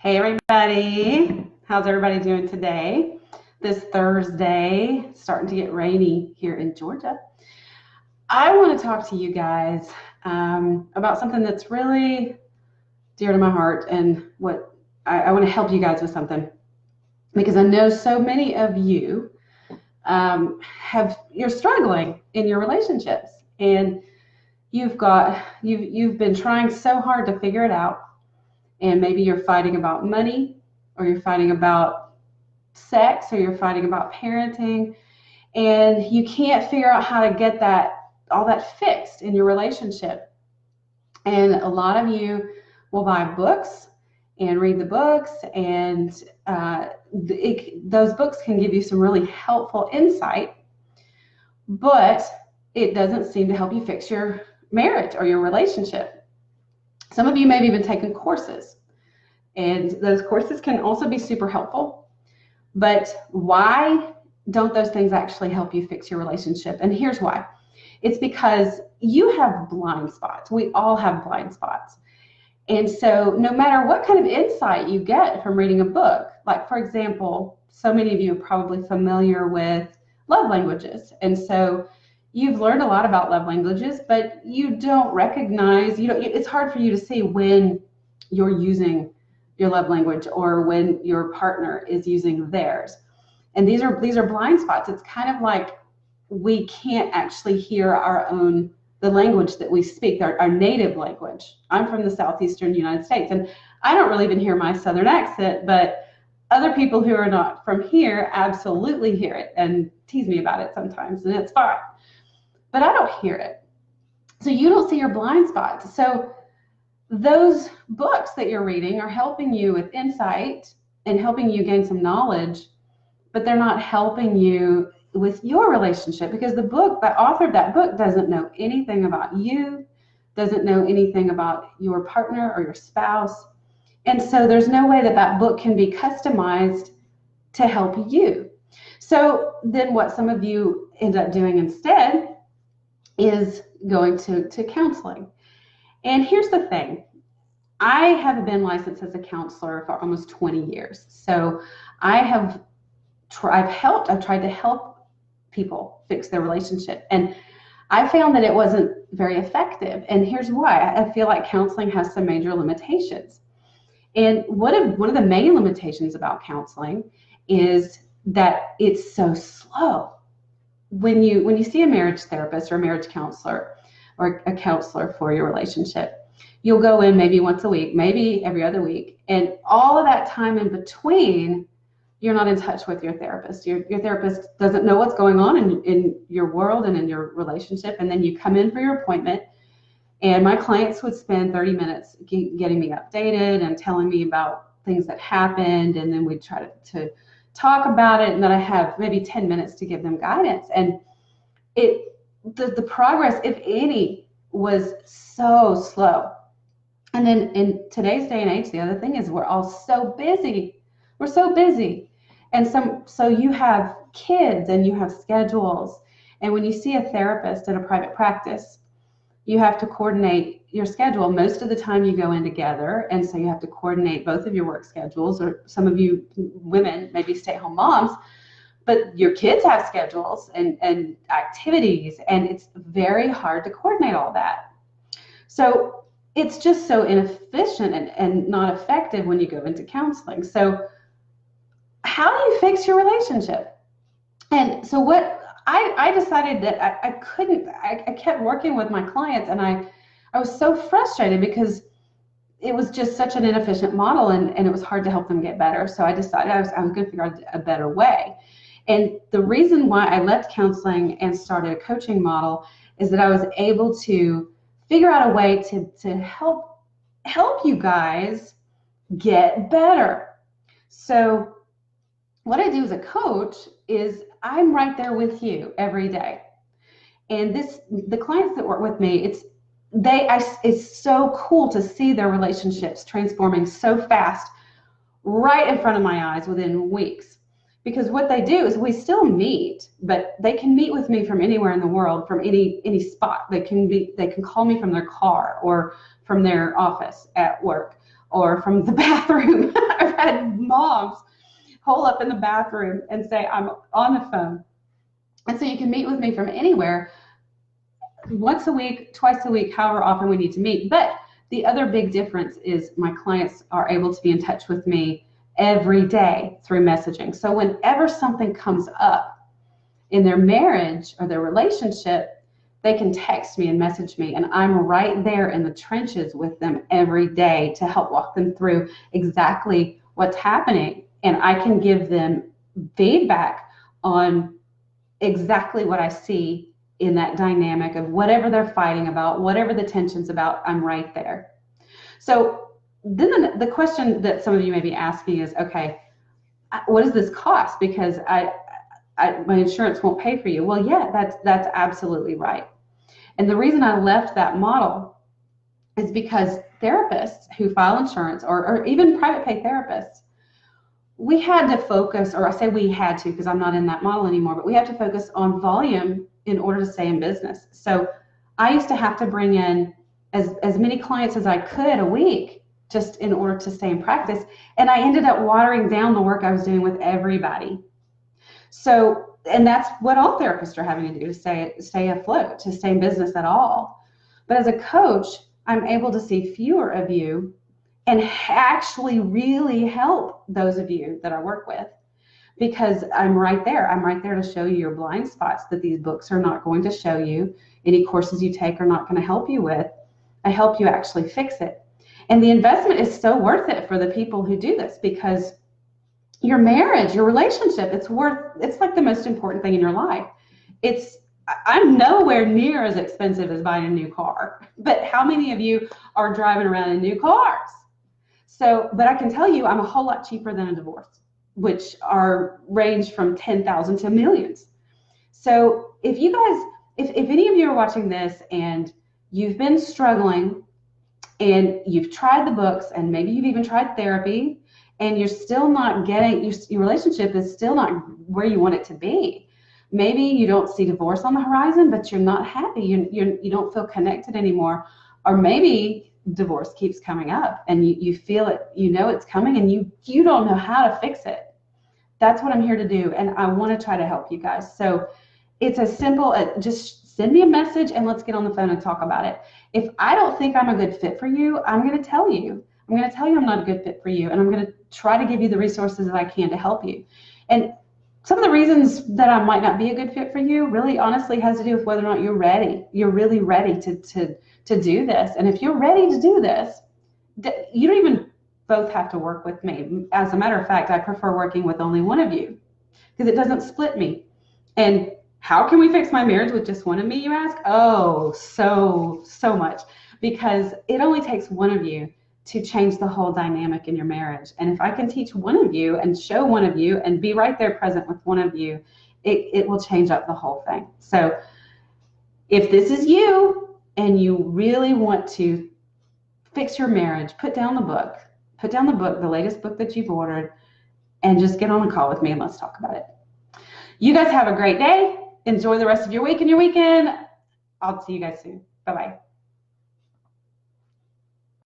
Hey everybody, how's everybody doing today? This Thursday, starting to get rainy here in Georgia. I want to talk to you guys about something that's really dear to my heart, and what I want to help you guys with something, because I know so many of you you're struggling in your relationships, and you've been trying so hard to figure it out. And maybe you're fighting about money, or you're fighting about sex, or you're fighting about parenting, and you can't figure out how to get all that fixed in your relationship. And a lot of you will buy books and read the books, and those books can give you some really helpful insight, but it doesn't seem to help you fix your marriage or your relationship. Some of you may have even taken courses, and those courses can also be super helpful. But why don't those things actually help you fix your relationship? And here's why. It's because you have blind spots. We all have blind spots. And so no matter what kind of insight you get from reading a book, like for example, so many of you are probably familiar with love languages. And so you've learned a lot about love languages, but you don't recognize, it's hard for you to see when you're using your love language or when your partner is using theirs. And these are blind spots. It's kind of like we can't actually hear the language that we speak, our native language. I'm from the southeastern United States, and I don't really even hear my southern accent, but other people who are not from here absolutely hear it and tease me about it sometimes, and it's fine. But I don't hear it. So you don't see your blind spots. So those books that you're reading are helping you with insight and helping you gain some knowledge, but they're not helping you with your relationship, because the author of that book doesn't know anything about you, doesn't know anything about your partner or your spouse. And so there's no way that book can be customized to help you. So then what some of you end up doing instead is going to counseling. And here's the thing. I have been licensed as a counselor for almost 20 years. So I've tried to help people fix their relationship. And I found that it wasn't very effective. And here's why. I feel like counseling has some major limitations. And one of the main limitations about counseling is that it's so slow. When you see a marriage therapist or a marriage counselor or a counselor for your relationship, you'll go in maybe once a week, maybe every other week, and all of that time in between, you're not in touch with your therapist. Your therapist doesn't know what's going on in your world and in your relationship, and then you come in for your appointment, and my clients would spend 30 minutes getting me updated and telling me about things that happened, and then we'd try to talk about it, and then I have maybe 10 minutes to give them guidance. And the progress, if any, was so slow. And then in today's day and age, the other thing is we're all so busy. We're so busy. And so you have kids and you have schedules. And when you see a therapist in a private practice, you have to coordinate your schedule. Most of the time you go in together, and so you have to coordinate both of your work schedules, or some of you women, maybe stay-at-home moms, but your kids have schedules and activities, and it's very hard to coordinate all that. So it's just so inefficient and not effective when you go into counseling. So how do you fix your relationship? And so what I decided that I kept working with my clients, and I was so frustrated because it was just such an inefficient model, and it was hard to help them get better. So I decided I was going to figure out a better way. And the reason why I left counseling and started a coaching model is that I was able to figure out a way to help you guys get better. So what I do as a coach is I'm right there with you every day. And the clients that work with me, it's so cool to see their relationships transforming so fast right in front of my eyes within weeks. Because what they do is we still meet, but they can meet with me from anywhere in the world, from any spot. They can call me from their car or from their office at work or from the bathroom I've had moms hole up in the bathroom and say, I'm on the phone. And so you can meet with me from anywhere, once a week, twice a week, however often we need to meet. But the other big difference is my clients are able to be in touch with me every day through messaging. So whenever something comes up in their marriage or their relationship, they can text me and message me, and I'm right there in the trenches with them every day to help walk them through exactly what's happening. And I can give them feedback on exactly what I see in that dynamic of whatever they're fighting about, whatever the tension's about, I'm right there. So then the question that some of you may be asking is, okay, what does this cost? Because my insurance won't pay for you. Well, yeah, that's absolutely right. And the reason I left that model is because therapists who file insurance, or even private pay therapists, we had to focus, or I say we had to because I'm not in that model anymore, but we have to focus on volume in order to stay in business. So I used to have to bring in as many clients as I could a week just in order to stay in practice. And I ended up watering down the work I was doing with everybody. So, and that's what all therapists are having to do to stay afloat, to stay in business at all. But as a coach, I'm able to see fewer of you and actually really help those of you that I work with, because I'm right there. I'm right there to show you your blind spots that these books are not going to show you. Any courses you take are not going to help you with. I help you actually fix it. And the investment is so worth it for the people who do this, because your marriage, your relationship, it's like the most important thing in your life. I'm nowhere near as expensive as buying a new car, but how many of you are driving around in new cars? So, but I can tell you I'm a whole lot cheaper than a divorce, which range from 10,000 to millions. So if you guys, if any of you are watching this and you've been struggling and you've tried the books and maybe you've even tried therapy and you're still not getting, your relationship is still not where you want it to be. Maybe you don't see divorce on the horizon, but you're not happy. You don't feel connected anymore. Or maybe divorce keeps coming up and you feel it, you know it's coming, and you don't know how to fix it. That's what I'm here to do, and I want to try to help you guys. So it's as simple as just send me a message and let's get on the phone and talk about it. If I don't think I'm a good fit for you, I'm going to tell you. I'm going to tell you I'm not a good fit for you, and I'm going to try to give you the resources that I can to help you. And some of the reasons that I might not be a good fit for you really honestly has to do with whether or not you're ready. You're really ready to do this. And if you're ready to do this, you don't even both have to work with me. As a matter of fact, I prefer working with only one of you because it doesn't split me. And how can we fix my marriage with just one of me, you ask? Oh, so much. Because it only takes one of you to change the whole dynamic in your marriage. And if I can teach one of you and show one of you and be right there present with one of you, it will change up the whole thing. So if this is you and you really want to fix your marriage, put down the book, the latest book that you've ordered, and just get on a call with me and let's talk about it. You guys have a great day. Enjoy the rest of your week and your weekend. I'll see you guys soon. Bye-bye.